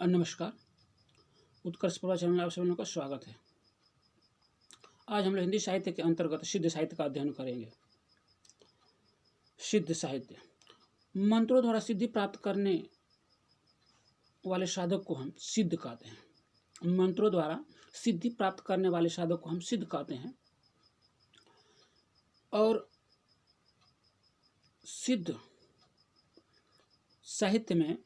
नमस्कार। उत्कर्ष प्रभा चैनल में आप सभी लोगों का स्वागत है। आज हम लोग हिंदी साहित्य के अंतर्गत सिद्ध साहित्य का अध्ययन करेंगे। सिद्ध साहित्य मंत्रों द्वारा सिद्धि प्राप्त करने वाले साधक को हम सिद्ध कहते हैं। मंत्रों द्वारा सिद्धि प्राप्त करने वाले साधक को हम सिद्ध कहते हैं। और सिद्ध साहित्य में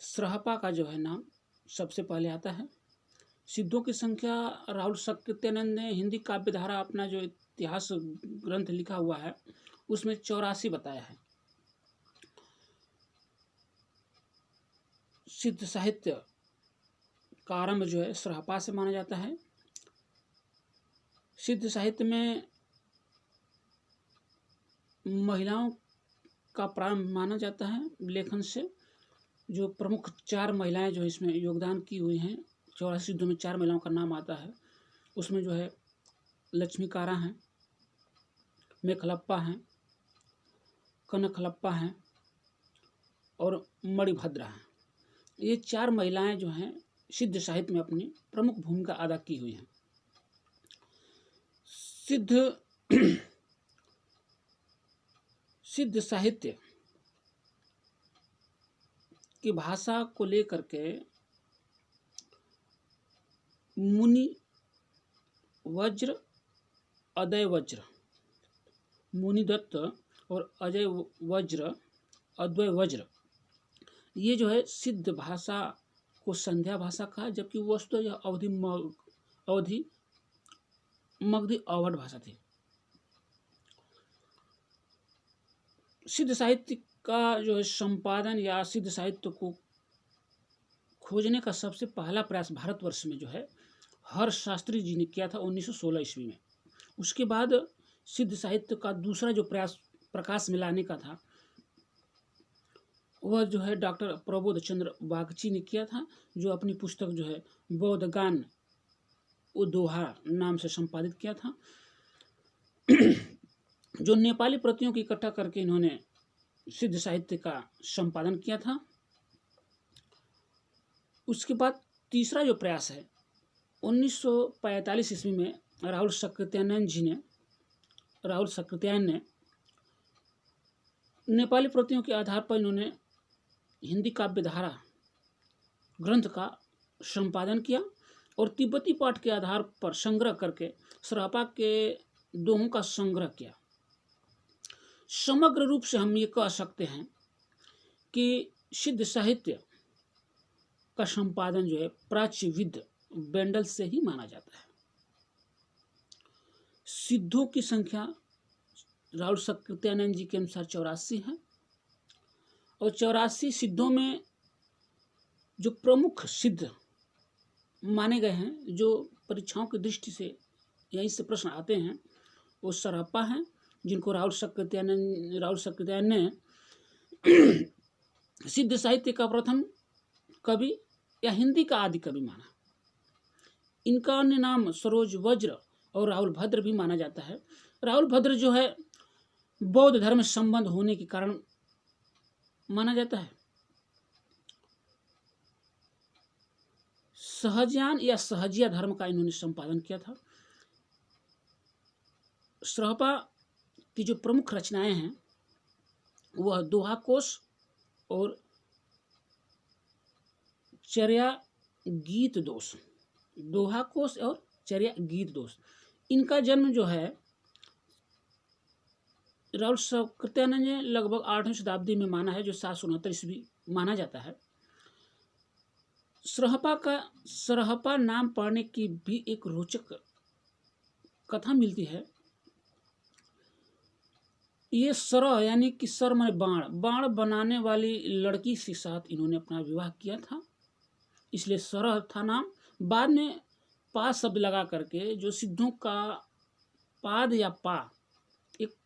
श्रहपा का जो है नाम सबसे पहले आता है। सिद्धों की संख्या राहुल सत्यानंद ने हिंदी काव्यधारा अपना जो इतिहास ग्रंथ लिखा हुआ है उसमें 84 बताया है। सिद्ध साहित्य का आरंभ जो है श्रहपा से माना जाता है। सिद्ध साहित्य में महिलाओं का प्रारंभ माना जाता है लेखन से। जो प्रमुख 4 महिलाएं जो इसमें योगदान की हुई हैं, 84 सिद्धों में 4 महिलाओं का नाम आता है। उसमें जो है लक्ष्मीकारा हैं, मेखलप्पा हैं, कनकलप्पा हैं और मणिभद्रा हैं। ये 4 महिलाएं जो हैं सिद्ध साहित्य में अपनी प्रमुख भूमिका अदा की हुई हैं। सिद्ध साहित्य की भाषा को लेकर के मुनि वज्र, अदय वज्र, मुनिदत्त और अजय वज्र, अद्वय वज्र, ये जो है सिद्ध भाषा को संध्या भाषा कहा, जबकि वस्तुतः यह अवधि मगधी अवध भाषा थी। सिद्ध साहित्य का जो है संपादन या सिद्ध साहित्य को खोजने का सबसे पहला प्रयास भारतवर्ष में जो है हर्ष शास्त्री जी ने किया था 1916 ईस्वी में। उसके बाद सिद्ध साहित्य का दूसरा जो प्रयास प्रकाश में लाने का था वह जो है डॉक्टर प्रबोध चंद्र बागची ने किया था, जो अपनी पुस्तक जो है बौद्धगान दोहा नाम से संपादित किया था, जो नेपाली प्रतियों की इकट्ठा करके इन्होंने सिद्ध साहित्य का संपादन किया था। उसके बाद तीसरा जो प्रयास है 1945 ईस्वी में राहुल सकृत्यायन ने नेपाली प्रतियों के आधार पर इन्होंने हिंदी काव्यधारा ग्रंथ का संपादन किया और तिब्बती पाठ के आधार पर संग्रह करके श्रहपा के दोहों का संग्रह किया। समग्र रूप से हम ये कह सकते हैं कि सिद्ध साहित्य का संपादन जो है प्राच्यविद बेंडल से ही माना जाता है। सिद्धों की संख्या राहुल सकृत्यानंद जी के अनुसार 84 है और 84 सिद्धों में जो प्रमुख सिद्ध माने गए हैं, जो परीक्षाओं की दृष्टि से यहीं से प्रश्न आते हैं, वो श्रहपा हैं, जिनको राहुल सकृत्यायन ने सिद्ध साहित्य का प्रथम कवि या हिंदी का आदि कवि माना। इनका अन्य नाम सरोज वज्र और राहुल भद्र भी माना जाता है। राहुल भद्र जो है बौद्ध धर्म से संबंध होने के कारण माना जाता है। सहजयान या सहजिया धर्म का इन्होंने संपादन किया था। श्रहपा की जो प्रमुख रचनाएं हैं वह दोहा कोश और चर्या गीत दोष, दोहा कोश और चर्या गीत दोष। इनका जन्म जो है राहुल सकृत्यानंद ने लगभग 8वीं शताब्दी में माना है, जो 769 ईस्वी माना जाता है। श्रहपा नाम पढ़ने की भी एक रोचक कथा मिलती है। ये सरह यानी कि सर माने बाण बनाने वाली लड़की के साथ इन्होंने अपना विवाह किया था, इसलिए सरह था नाम। बाद में पा शब्द लगा करके जो सिद्धों का पाद या पा एक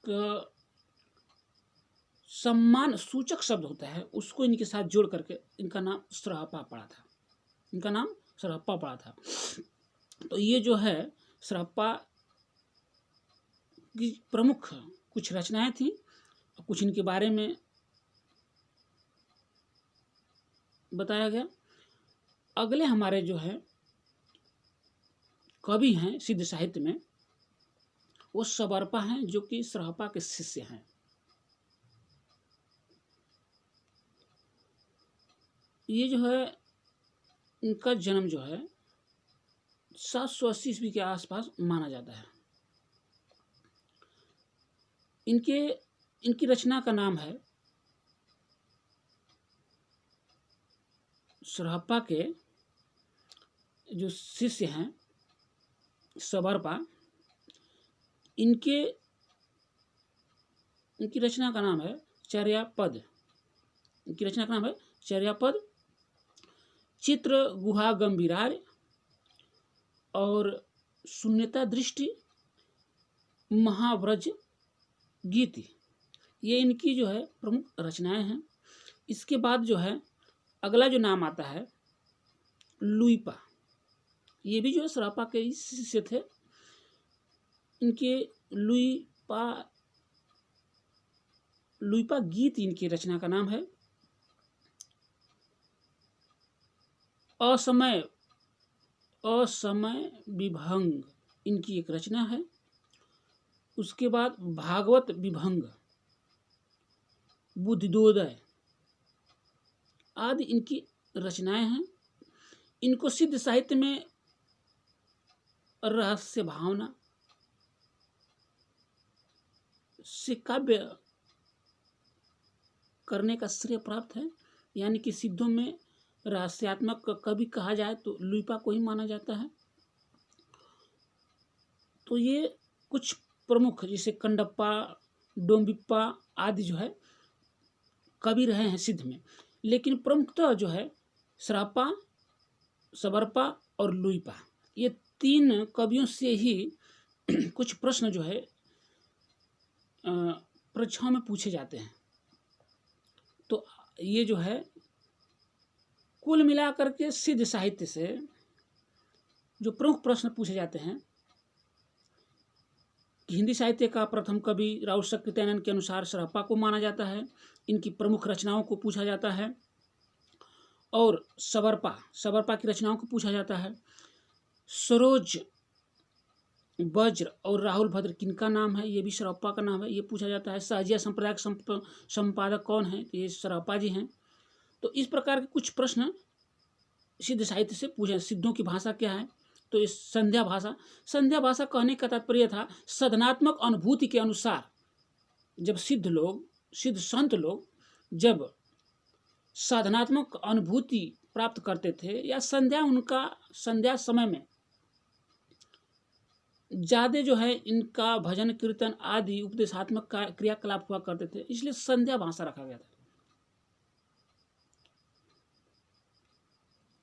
सम्मान सूचक शब्द होता है, उसको इनके साथ जोड़ करके इनका नाम श्रहपा पड़ा था। तो ये जो है श्रहपा की प्रमुख कुछ रचनाएं थी। कुछ इनके बारे में बताया गया। अगले हमारे जो है कवि हैं सिद्ध साहित्य में, वो सबरपा हैं, जो कि सरहपा के शिष्य हैं। ये जो है इनका जन्म जो है 780 ईस्वी के आसपास माना जाता है। इनकी रचना का नाम है, सरहपा के जो शिष्य हैं सबरपा, इनकी रचना का नाम है चर्यापद। इनकी रचना का नाम है चर्यापद, चित्र गुहा गंभीरार्य और शून्यता दृष्टि, महाव्रज गीति, ये इनकी जो है प्रमुख रचनाएं हैं। इसके बाद जो है अगला जो नाम आता है लुइपा। ये भी जो है सरहपा के ही शिष्य थे। इनके लुइपा गीत इनकी रचना का नाम है। असमय विभंग इनकी एक रचना है। उसके बाद भागवत विभंग, बुद्धिदोदय आदि इनकी रचनाएं हैं। इनको सिद्ध साहित्य में रहस्य भावना से काव्य करने का श्रेय प्राप्त है। यानी कि सिद्धों में रहस्यात्मक कवि कहा जाए तो लुइपा को ही माना जाता है। तो ये कुछ प्रमुख जैसे कंडप्पा, डोम्बिप्पा आदि जो है कवि रहे हैं सिद्ध में। लेकिन प्रमुखतः जो है सरहपा, सबरपा और लुइपा, ये 3 कवियों से ही कुछ प्रश्न जो है परीक्षाओं में पूछे जाते हैं। तो ये जो है कुल मिलाकर के सिद्ध साहित्य से जो प्रमुख प्रश्न पूछे जाते हैं कि हिंदी साहित्य का प्रथम कवि राउल सकृत्यानंद के अनुसार सरहपा को माना जाता है। इनकी प्रमुख रचनाओं को पूछा जाता है। और सबरपा की रचनाओं को पूछा जाता है। सरोज, वज्र और राहुल भद्र किनका नाम है, ये भी सरहपा का नाम है, ये पूछा जाता है। सहजिया संप्रदाय के संपादक कौन है, ये सरहपा जी हैं। तो इस प्रकार के कुछ प्रश्न सिद्ध साहित्य से पूछे। सिद्धों की भाषा क्या है, तो इस संध्या भाषा कहने का तात्पर्य था साधनात्मक अनुभूति के अनुसार जब सिद्ध संत लोग जब साधनात्मक अनुभूति प्राप्त करते थे या संध्या समय में ज़्यादा जो है इनका भजन कीर्तन आदि उपदेशात्मक क्रियाकलाप हुआ करते थे, इसलिए संध्या भाषा रखा गया था।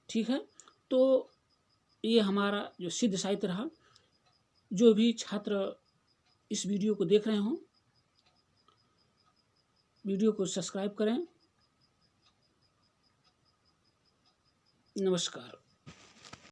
ठीक है, तो ये हमारा जो सिद्ध साहित्य रहा। जो भी छात्र इस वीडियो को देख रहे हों, वीडियो को सब्सक्राइब करें। नमस्कार।